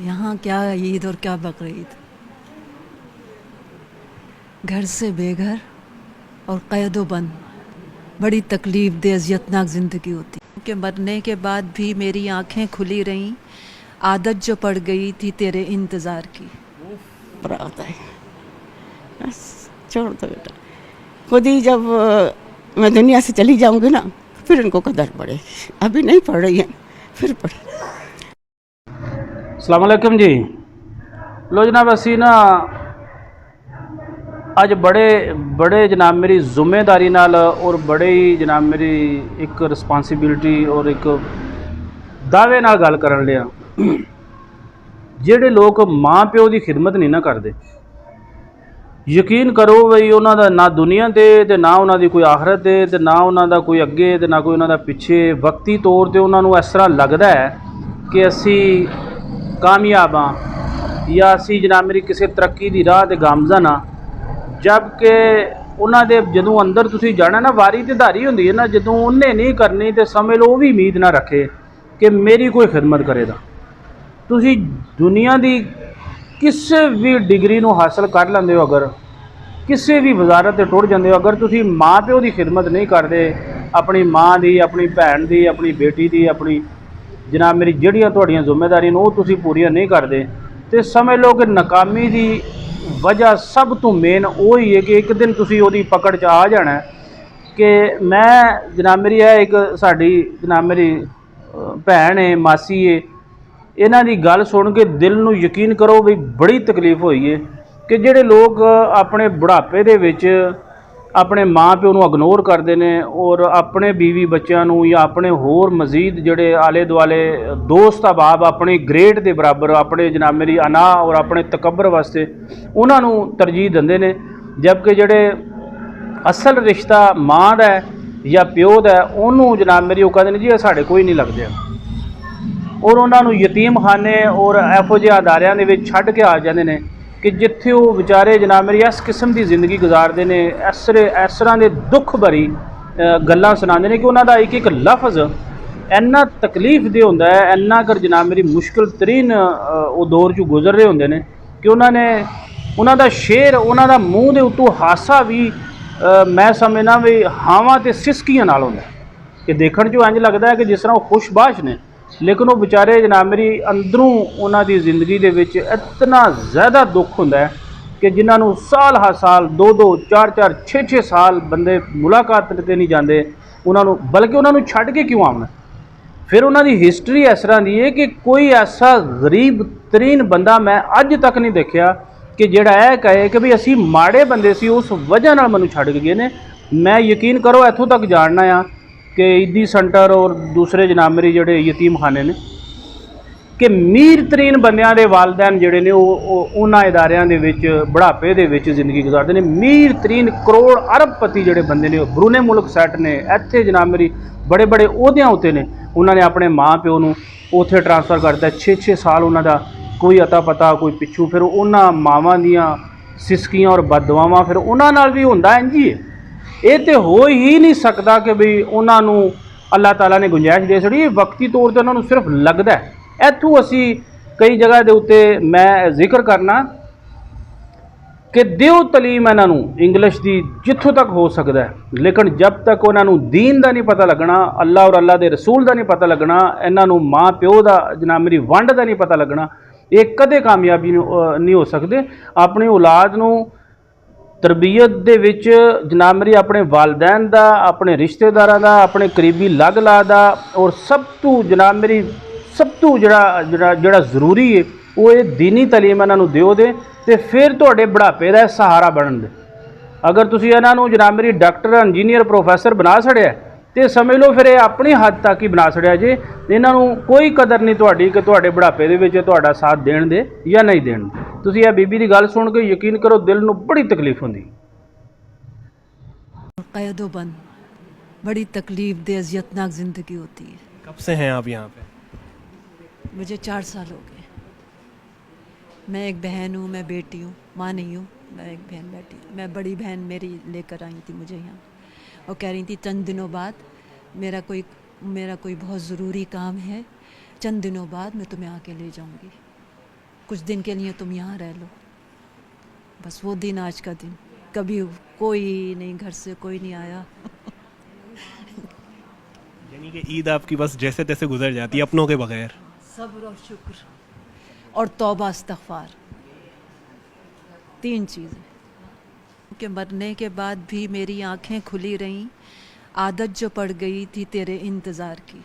यहाँ क्या ईद और क्या बकरीद, घर से बेघर और कैदो बंद। बड़ी तकलीफ़ दे अज़ियतनाक ज़िंदगी होती है कि मरने के बाद भी मेरी आँखें खुली रहीं, आदत जो पड़ गई थी तेरे इंतज़ार की। बुरा होता है। बस छोड़ दो बेटा, खुद ही जब मैं दुनिया से चली जाऊंगी ना फिर इनको कदर पड़ेगी। अभी नहीं पड़ रही है, फिर पड़े। अस्सलाम वालेकुम जी। लो जनाब, असी ना अज बड़े बड़े जनाब मेरी जिम्मेदारी नाल और बड़े ही जनाब मेरी एक रिस्पॉन्सिबिलिटी और एक दावे नाल गल करन लिया। ਜਿਹੜੇ लोग माँ प्यो की खिदमत नहीं ना करते, यकीन करो बई उन्हों का ना दुनिया ते ना उन्हों कोई आखरत ते ना उन्हों कोई अगे ते ना कोई उन्हों पिछे। वक्ती तौर पर उन्होंने इस तरह लगता है कि असी कामयाब हाँ या असी जनाब मेरी किसी तरक्की की राह ते गामजन हाँ, जबकि उन्होंने जदों अंदर तुसी जाना ना वारी ते धारी होंदी है ना, जदों उन्हें नहीं करनी तो समझ लो वो भी उम्मीद ना रखे कि मेरी कोई खिदमत करेगा। तुसी दुनिया की किसी भी डिग्री नूं हासिल कर लेंदे हो, अगर किसी भी वजारत ते टुर जांदे हो, अगर तुसी माँ प्यो की खिदमत नहीं करते, अपनी माँ की, अपनी भैन की, अपनी बेटी की, अपनी जनाब मेरी जिहड़ियां तुहाड़ियां जिम्मेदारियां वो तुसी पूरियां नहीं करते, तो समझ लो कि नाकामी की वजह सब तो मेन वो ही है कि एक दिन तुसी ओदी पकड़ च आ जाना है कि मैं जनाब मेरी है एक साड़ी जनाब मेरी भैन है, मासी है, इन्हां दी गल सुन के दिल नूं यकीन करो भी बड़ी तकलीफ हुई है कि जिहड़े लोग अपने बुढ़ापे दे विच अपने माँ प्यो नूं इग्नोर करते हैं और अपने बीवी बच्चों नूं या अपने होर मजीद जिहड़े आले दुआले दोस्त अहबाब अपने ग्रेड के बराबर अपने जनाब मेरी अना और अपने तकबर वास्ते उन्हां नूं तरजीह दिंदे ने, जबकि जिहड़े असल रिश्ता माँ दा या प्यो दा उहनूं जनाब मेरी वो कहते हैं जी साढ़े कोई नहीं लगदे और उन्होंने यतीम खाने और एहो जे अदारियां दे विच छड्ड के आ जाते हैं कि जिथे वो बेचारे जनाब मेरी इस किस्म की जिंदगी गुजारते हैं, इस तरह के दुख भरी गल्लां सुनाते हैं कि उन्होंने एक एक लफ्ज़ इन्ना तकलीफ दे होंदा है, इन्ना कर जनाब मेरी मुश्किल तरीन वो दौर चो गुजर रहे होंगे ने कि उन्होंने उन्होंने शेर उन्होंने मूँह के उत्तों हासा भी मैं समझना भी हावां ते सिसकियां नाल होंदा है कि देखण चो इंज लगता है कि जिस तरह वो खुशबाश ने, लेकिन वो बेचारे जनाब मेरी अंदरों उन्होंने जिंदगी दे विच इतना ज़्यादा दुख होंदा है कि जिन्होंने साल हर साल दो दो चार चार छे छे साल बंदे मुलाकात ते नहीं जाते उन्होंने, बल्कि उन्होंने छड्ड के क्यों आना। फिर उन्होंने हिस्टरी इस तरह की है कि कोई ऐसा गरीब तरीन बंदा मैं अज तक नहीं देखा कि जिहड़ा यह कहे कि भी असी माड़े बंदे सी उस वजह नाल मैनूं छड्ड के गए ने। मैं यकीन करो इत्थों तक जानना आ कि ईदी सेंटर और दूसरे जनाब मेरी जोड़े यतीम खाने ने कि मीर तरीन बंदियां दे वालदैन जोड़े ने उन्हां इदारियां दे विच बुढ़ापे दे विच जिंदगी गुजारते हैं। मीर तरीन करोड़ अरबपति जोड़े बंदे ने ब्रूने मुल्क सैट ने इत्थे जनाब मेरी बड़े बड़े ओहदियां उत्ते ने, उन्होंने अपने माँ प्यो नूं उत्थे ट्रांसफर करता छे छे साल उन्होंने कोई अता पता कोई पिछू, फिर उन्हां मावां दियां सिसकियां और बददुआवां फिर उन्हां नाल भी हुंदा इंज ही है। ये तो हो ही नहीं सकता कि भी उन्होंने अल्लाह ताला ने गुंजाइश दे छड़ी, वक्ती तौर पर उन्होंने सिर्फ लगता है। इत्थों असी कई जगह के उत्ते मैं जिक्र करना कि दिओ तलीम इन्हों इंग्लिश की जिथों तक हो सकता है, लेकिन जब तक उन्होंने दीन का नहीं पता लगना, अल्लाह और अल्लाह के रसूल का नहीं पता लगना, इन्हों माँ प्यो का जनाब मेरी वंड का नहीं पता लगना, ये कदे कामयाबी नहीं हो सकते। अपनी औलाद नूं तरबीयत दे विच जनाब मेरी अपने वालदैन दा, अपने रिश्तेदारां दा, अपने करीबी लग ला दा और सब तो जनाब मेरी सब तो जड़ा जरूरी है वो ये दीनी तलीम इन्हों दिओ दे ते फिर तुहाडे बुढ़ापे दा सहारा बनन दे। अगर तुसीं इन्हों जनाब मेरी डॉक्टर इंजीनियर प्रोफैसर बना छड़िया तो समझ लो फिर ये अपनी हद तक ही बना छड़िया जे, इन्हों कोई कदर नहीं तुहाडी कि तुहाडे बुढ़ापे दे विच तुहाडा साथ देण दे या नहीं देण दे। तुसीं ये बीबी की गल सुन के यकीन करो दिल नूं बड़ी तकलीफ होंदी। कैदो बंद, बड़ी तकलीफ़ दे अज़ियतनाक ज़िंदगी होती है। कब से हैं आप यहाँ पे? मुझे 4 साल हो गए। मैं एक बहन हूँ, मैं बेटी हूँ, माँ नहीं हूँ, मैं एक बहन बेटी। मैं बड़ी बहन मेरी लेकर आई थी मुझे यहाँ और कह रही थी चंद दिनों बाद मेरा कोई बहुत ज़रूरी काम है, चंद दिनों बाद मैं तुम्हें आके ले जाऊँगी। कुछ दिन के लिए तुम यहाँ रह लो। बस वो दिन आज का दिन, कभी कोई नहीं, घर से कोई नहीं आया। यानी कि ईद आपकी बस जैसे तैसे गुजर जाती है अपनों के बगैर। सब्र और शुक्र और तौबा इस्तग़फ़ार, 3 चीज़ें। के मरने के बाद भी मेरी आंखें खुली रहीं, आदत जो पड़ गई थी तेरे इंतज़ार की।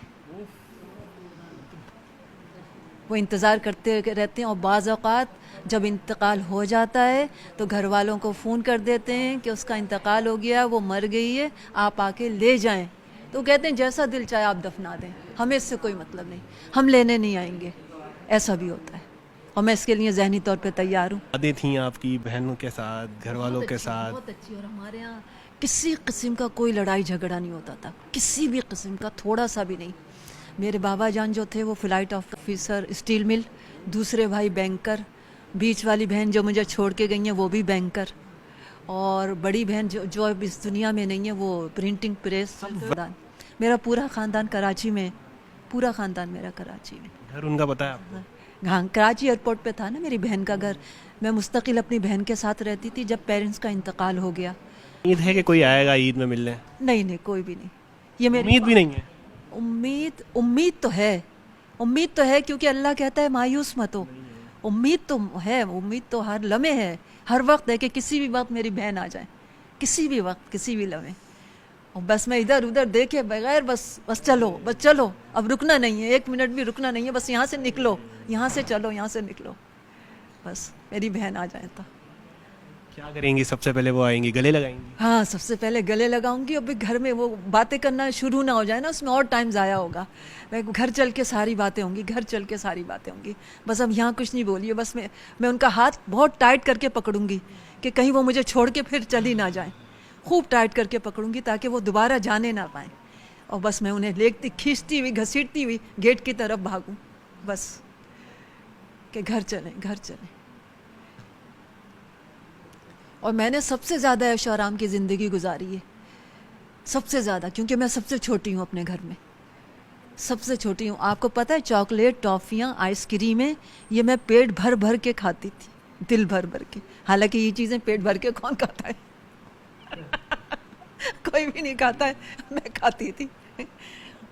वो इंतज़ार करते रहते हैं और बाज़ औक़ात जब इंतकाल हो जाता है तो घर वालों को फ़ोन कर देते हैं कि उसका इंतकाल हो गया, वो मर गई है, आप आके ले जाएं। तो कहते हैं जैसा दिल चाहे आप दफना दें, हमें इससे कोई मतलब नहीं, हम लेने नहीं आएंगे। ऐसा भी होता है और मैं इसके लिए ज़हनी तौर पे तैयार हूँ। यादें थी आपकी बहनों के साथ, घर वालों के साथ? बहुत अच्छी। और हमारे यहाँ किसी किस्म का कोई लड़ाई झगड़ा नहीं होता था, किसी भी किस्म का, थोड़ा सा भी नहीं। मेरे बाबा जान जो थे वो फ्लाइट ऑफिसर स्टील मिल, दूसरे भाई बैंकर, बीच वाली बहन जो मुझे छोड़ के गई हैं वो भी बैंकर, और बड़ी बहन जो अब इस दुनिया में नहीं है वो प्रिंटिंग प्रेस। मेरा पूरा ख़ानदान कराची में, पूरा ख़ानदान मेरा कराची में। घर उनका पता है आपको? हाँ, कराची एयरपोर्ट पे था ना मेरी बहन का घर। मैं मुस्तकिल अपनी बहन के साथ रहती थी जब पेरेंट्स का इंतकाल हो गया। उम्मीद है कि कोई आएगा ईद में मिलने? नहीं, कोई भी नहीं। ये मेरी उम्मीद भी नहीं है? उम्मीद तो है, उम्मीद तो है, क्योंकि अल्लाह कहता है मायूस मत हो। उम्मीद तो है, उम्मीद तो हर लम्हे है, हर वक्त है कि किसी भी वक्त मेरी बहन आ जाए, किसी भी वक्त, किसी भी लम्हे। और बस मैं इधर उधर देखे बगैर बस चलो, अब रुकना नहीं है, 1 मिनट भी रुकना नहीं है, बस यहाँ से निकलो, यहाँ से चलो, यहाँ से निकलो, बस मेरी बहन आ जाए तो। क्या करेंगी? सबसे पहले वो आएंगी, गले लगाएंगी? हाँ, सबसे पहले गले लगाऊंगी। अब घर में वो बातें करना शुरू ना हो जाए ना, उसमें और टाइम ज़ाया होगा। मैं घर चल के सारी बातें होंगी, घर चल के सारी बातें होंगी। बस अब यहाँ कुछ नहीं बोलिए, बस मैं उनका हाथ बहुत टाइट करके पकड़ूंगी कि कहीं वो मुझे छोड़ के फिर चली ना जाए। खूब टाइट करके पकड़ूंगी ताकि वो दोबारा जाने ना पाए। और बस मैं उन्हें लेती, खींचती हुई, घसीटती हुई गेट की तरफ भागूं, बस कि घर चलें। और मैंने सबसे ज़्यादा ऐशो आराम की ज़िंदगी गुजारी है, सबसे ज़्यादा, क्योंकि मैं सबसे छोटी हूँ अपने घर में, सबसे छोटी हूँ। आपको पता है चॉकलेट, टॉफ़ियाँ, आइसक्रीमें ये मैं पेट भर भर के खाती थी, दिल भर भर के। हालांकि ये चीज़ें पेट भर के कौन खाता है कोई भी नहीं खाता है, मैं खाती थी।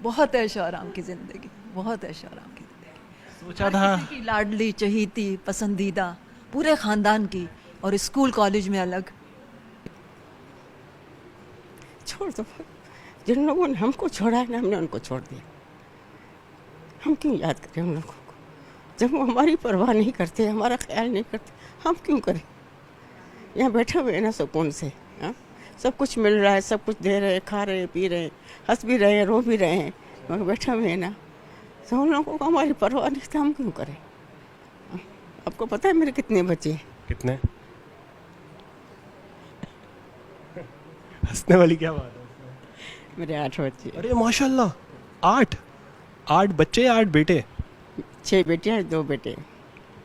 बहुत ऐशो आराम की ज़िंदगी, बहुत ऐशो आराम की ज़िंदगी। सोचा था किसी की लाडली, चहीती, पसंदीदा, पूरे ख़ानदान की, और स्कूल कॉलेज में अलग। छोड़ दो, जिन लोगों ने हमको छोड़ा है ना, हमने उनको छोड़ दिया। हम क्यों याद करें उन लोगों को जब वो हमारी परवाह नहीं करते, हमारा ख्याल नहीं करते, हम क्यों करें? यहाँ बैठे हुए हैं ना सुकून से, हाँ, सब कुछ मिल रहा है, सब कुछ दे रहे हैं, खा रहे हैं, पी रहे हैं, हंस भी रहे हैं, रो भी रहे हैं, मगर बैठे हुए हैं ना, तो उन लोगों को हमारी परवाह नहीं, तो हम क्यों करें? आपको पता है मेरे कितने बच्चे हैं? कितने? हंसने वाली क्या बात है? मेरे 8 बच्चे। अरे माशाल्लाह, 8 बच्चे, 8 बेटे? 6 बेटियाँ 2 बेटे।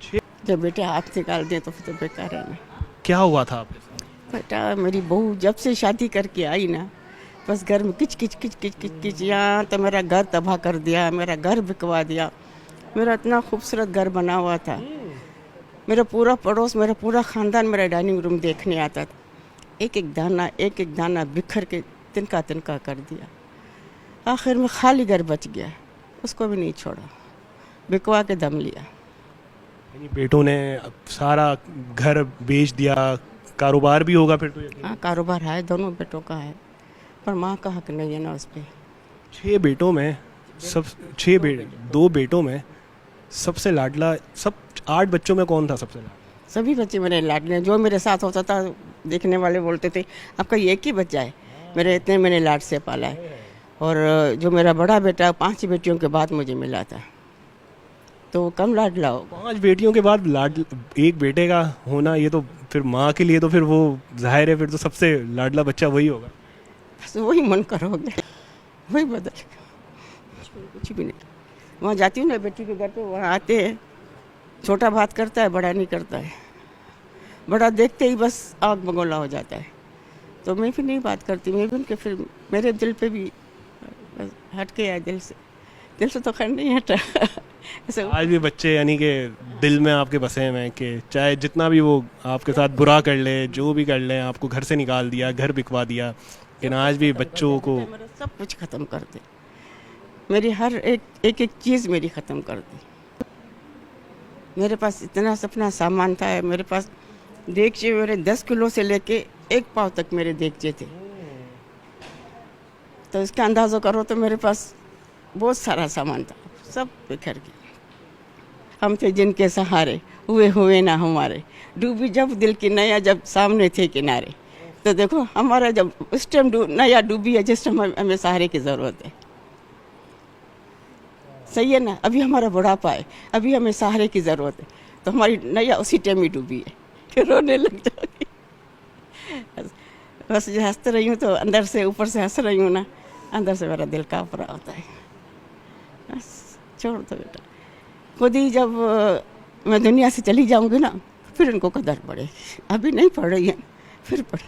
6? जब बेटे हाथ निकाल दें तो फिर तो बेकार है ना। क्या हुआ था आपके साथ? बेटा मेरी बहू जब से शादी करके आई ना, बस घर में किच यहाँ तो मेरा घर तबाह कर दिया, मेरा घर बिकवा दिया। मेरा इतना खूबसूरत घर बना हुआ था, मेरा पूरा पड़ोस, मेरा पूरा ख़ानदान मेरा डाइनिंग रूम देखने आता था। एक एक दाना बिखर के तिनका कर दिया। आखिर में खाली घर बच गया, उसको भी नहीं छोड़ा, बिकवा के दम लिया। यानी बेटों ने सारा घर बेच दिया, कारोबार भी होगा फिर तो? हाँ, कारोबार है, दोनों बेटों का है, पर माँ का हक नहीं है ना उस पर। 6 बेटों में सब 2 बेटों में सबसे लाडला, सब 8 बच्चों में कौन था सबसे लाडला? सभी बच्चे मेरे लाडले। जो मेरे साथ होता था देखने वाले बोलते थे आपका ये एक ही बच्चा है, मेरे इतने मैंने लाड से पाला है। और जो मेरा बड़ा बेटा 5 बेटियों के बाद मुझे मिला था, तो कम लाडला हो। 5 बेटियों के बाद एक बेटे का होना, ये तो फिर माँ के लिए तो फिर वो जाहिर है, फिर तो सबसे लाडला बच्चा वही होगा। बस वही मन करोगे, वही बदल, कुछ भी नहीं। वहाँ जाती हूँ ना बेटी के घर पे, वहाँ आते हैं, छोटा बात करता है, बड़ा नहीं करता है। बड़ा देखते ही बस आग बगोला हो जाता है, तो मैं भी नहीं बात करती। मैं भी उनके, फिर मेरे दिल पे भी हट के आया, दिल से तो खैर नहीं हटा ऐसे आज भी बच्चे यानी कि दिल में आपके बसे हुए हैं कि चाहे जितना भी वो आपके साथ बुरा कर ले, जो भी कर ले, आपको घर से निकाल दिया, घर बिकवा दिया, लेकिन आज भी बच्चों को मेरा सब कुछ ख़त्म कर दे, मेरी हर एक चीज़ मेरी ख़त्म कर दी। मेरे पास इतना सपना सामान था, मेरे पास देगचे मेरे 10 किलो से लेके 1 पाव तक मेरे देगचे थे। तो इसका अंदाज़ा करो तो मेरे पास बहुत सारा सामान था, सब बिखर गया। हम थे जिनके सहारे, हुए ना हमारे, डूबी जब दिल की नैया जब सामने थे किनारे। तो देखो हमारा जब उस टाइम नैया डूबी है जिस टाइम हमें सहारे की ज़रूरत है। सही है ना, अभी हमारा बुढ़ापा है, अभी हमें सहारे की ज़रूरत है, तो हमारी नैया उसी टाइम ही डूबी है, फिर रोने लग जाओगी। बस जो हंसते रही हूँ तो अंदर से ऊपर से हंस रही हूँ ना, अंदर से मेरा दिल काँप रहा होता है। बस छोड़ दो बेटा, खुद ही जब मैं दुनिया से चली जाऊँगी ना, फिर इनको कदर पड़ेगी। अभी नहीं पड़ रही है, फिर पड़े।